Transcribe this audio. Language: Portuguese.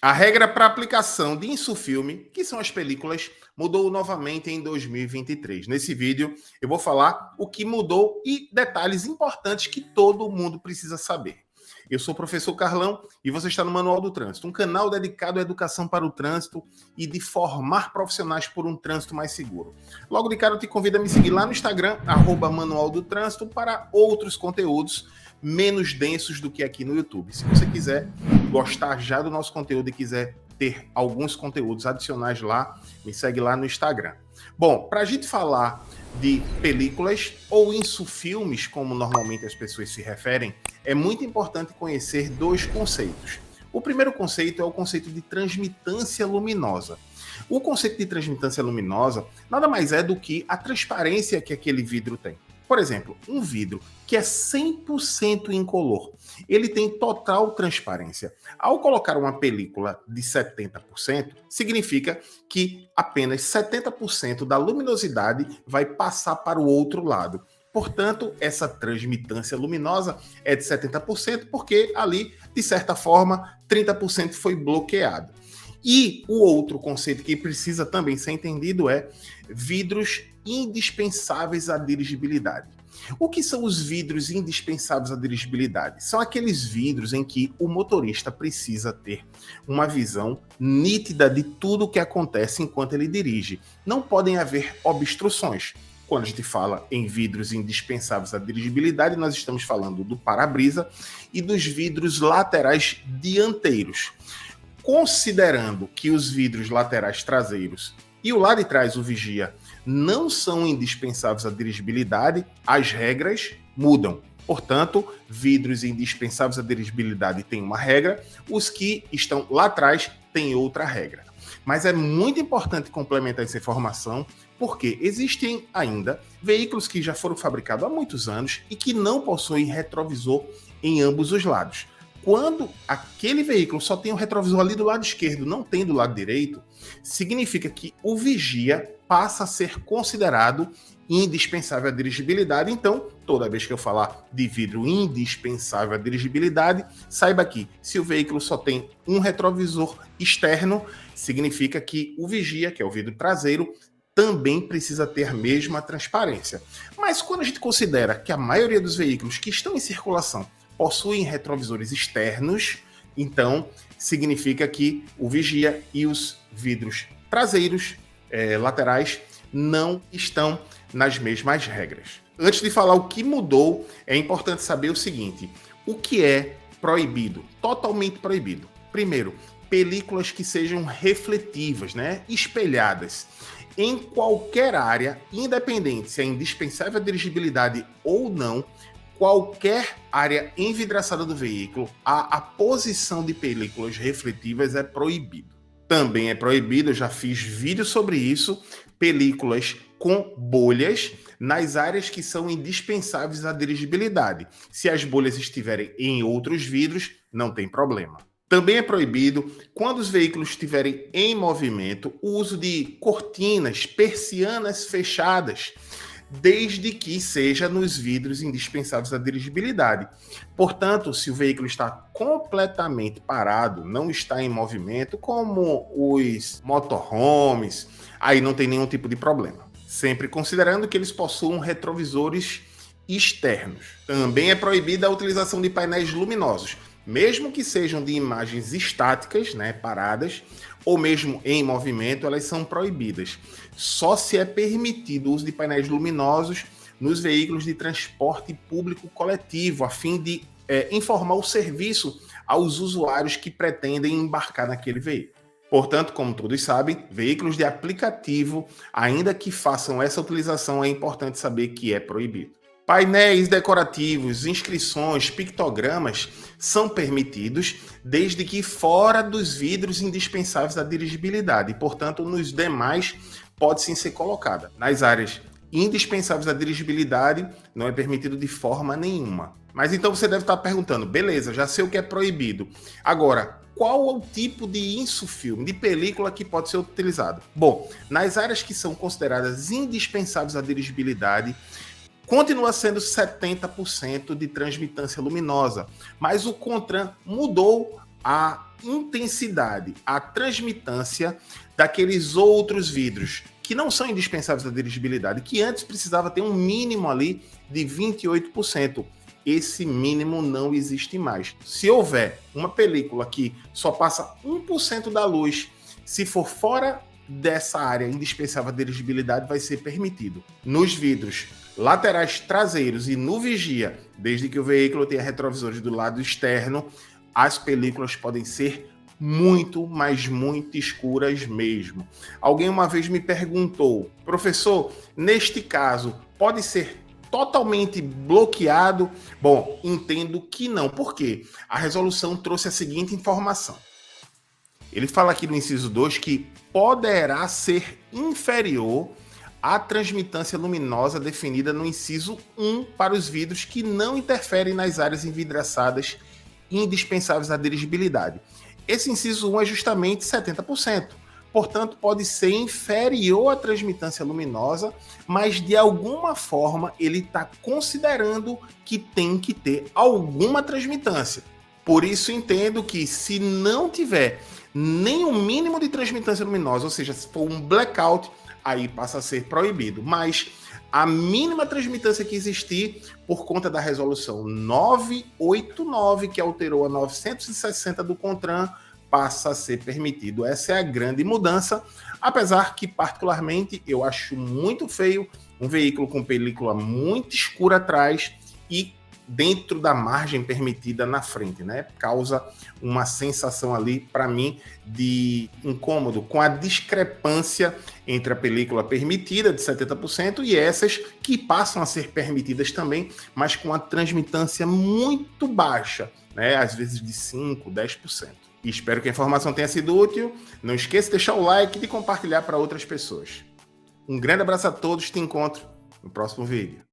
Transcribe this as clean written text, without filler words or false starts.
A regra para aplicação de insufilme, que são as películas, mudou novamente em 2023. Nesse vídeo, eu vou falar o que mudou e detalhes importantes que todo mundo precisa saber. Eu sou o professor Carlão e você está no Manual do Trânsito, um canal dedicado à educação para o trânsito e de formar profissionais por um trânsito mais seguro. Logo de cara, eu te convido a me seguir lá no Instagram, @Manual do Trânsito, para outros conteúdos menos densos do que aqui no YouTube. Se você quiser gostar já do nosso conteúdo e quiser ter alguns conteúdos adicionais lá, me segue lá no Instagram. Bom, para a gente falar de películas ou insufilmes, como normalmente as pessoas se referem, é muito importante conhecer dois conceitos. O primeiro conceito é o conceito de transmitância luminosa. O conceito de transmitância luminosa nada mais é do que a transparência que aquele vidro tem. Por exemplo, um vidro que é 100% incolor, ele tem total transparência. Ao colocar uma película de 70%, significa que apenas 70% da luminosidade vai passar para o outro lado. Portanto, essa transmitância luminosa é de 70%, porque ali, de certa forma, 30% foi bloqueado. E o outro conceito que precisa também ser entendido é vidros indispensáveis à dirigibilidade. O que são os vidros indispensáveis à dirigibilidade? São aqueles vidros em que o motorista precisa ter uma visão nítida de tudo o que acontece enquanto ele dirige. Não podem haver obstruções. Quando a gente fala em vidros indispensáveis à dirigibilidade, nós estamos falando do para-brisa e dos vidros laterais dianteiros. Considerando que os vidros laterais traseiros e o lado de trás, o vigia, não são indispensáveis à dirigibilidade, as regras mudam. Portanto, vidros indispensáveis à dirigibilidade têm uma regra, os que estão lá atrás têm outra regra. Mas é muito importante complementar essa informação, porque existem ainda veículos que já foram fabricados há muitos anos e que não possuem retrovisor em ambos os lados. Quando aquele veículo só tem o retrovisor ali do lado esquerdo, não tem do lado direito, significa que o vigia passa a ser considerado indispensável à dirigibilidade. Então, toda vez que eu falar de vidro indispensável à dirigibilidade, saiba que se o veículo só tem um retrovisor externo, significa que o vigia, que é o vidro traseiro, também precisa ter a mesma transparência. Mas quando a gente considera que a maioria dos veículos que estão em circulação possuem retrovisores externos, então significa que o vigia e os vidros traseiros, laterais, não estão nas mesmas regras. Antes de falar o que mudou, é importante saber o seguinte: o que é proibido? Totalmente proibido. Primeiro, películas que sejam refletivas, espelhadas. Em qualquer área, independente se é indispensável a dirigibilidade ou não, qualquer área envidraçada do veículo, a posição de películas refletivas é proibido. Também é proibido, eu já fiz vídeo sobre isso, películas com bolhas nas áreas que são indispensáveis à dirigibilidade. Se as bolhas estiverem em outros vidros, não tem problema. Também é proibido, quando os veículos estiverem em movimento, o uso de cortinas, persianas fechadas, desde que seja nos vidros indispensáveis à dirigibilidade. Portanto, se o veículo está completamente parado, não está em movimento, como os motorhomes, aí não tem nenhum tipo de problema. Sempre considerando que eles possuam retrovisores externos. Também é proibida a utilização de painéis luminosos, mesmo que sejam de imagens estáticas, paradas, ou mesmo em movimento, elas são proibidas. Só se é permitido o uso de painéis luminosos nos veículos de transporte público coletivo, a fim de informar o serviço aos usuários que pretendem embarcar naquele veículo. Portanto, como todos sabem, veículos de aplicativo, ainda que façam essa utilização, é importante saber que é proibido. Painéis decorativos, inscrições, pictogramas são permitidos desde que fora dos vidros indispensáveis à dirigibilidade e, portanto, nos demais pode sim ser colocada. Nas áreas indispensáveis à dirigibilidade não é permitido de forma nenhuma. Mas então você deve estar perguntando, beleza, já sei o que é proibido. Agora, qual é o tipo de insufilme, de película que pode ser utilizado? Bom, nas áreas que são consideradas indispensáveis à dirigibilidade, continua sendo 70% de transmitância luminosa, mas o CONTRAN mudou a intensidade, a transmitância daqueles outros vidros que não são indispensáveis à dirigibilidade, que antes precisava ter um mínimo ali de 28%. Esse mínimo não existe mais. Se houver uma película que só passa 1% da luz, se for fora dessa área indispensável à dirigibilidade, vai ser permitido. Nos vidros laterais traseiros e no vigia, desde que o veículo tenha retrovisores do lado externo, as películas podem ser muito, mas muito escuras mesmo. Alguém uma vez me perguntou, professor, neste caso, pode ser totalmente bloqueado? Bom, entendo que não. Por quê? A resolução trouxe a seguinte informação. Ele fala aqui no inciso 2 que poderá ser inferior à transmitância luminosa definida no inciso 1 para os vidros que não interferem nas áreas envidraçadas indispensáveis à dirigibilidade. Esse inciso 1 é justamente 70%. Portanto, pode ser inferior à transmitância luminosa, mas de alguma forma ele está considerando que tem que ter alguma transmitância. Por isso, entendo que se não tiver nem um mínimo de transmitância luminosa, ou seja, se for um blackout, aí passa a ser proibido. Mas a mínima transmitância que existir, por conta da resolução 989, que alterou a 960 do CONTRAN, passa a ser permitido. Essa é a grande mudança, apesar que, particularmente, eu acho muito feio um veículo com película muito escura atrás e dentro da margem permitida na frente, né? Causa uma sensação ali, para mim, de incômodo, com a discrepância entre a película permitida de 70% e essas que passam a ser permitidas também, mas com a transmitância muito baixa, né? Às vezes de 5%, 10%. E espero que a informação tenha sido útil. Não esqueça de deixar o like e de compartilhar para outras pessoas. Um grande abraço a todos, te encontro no próximo vídeo.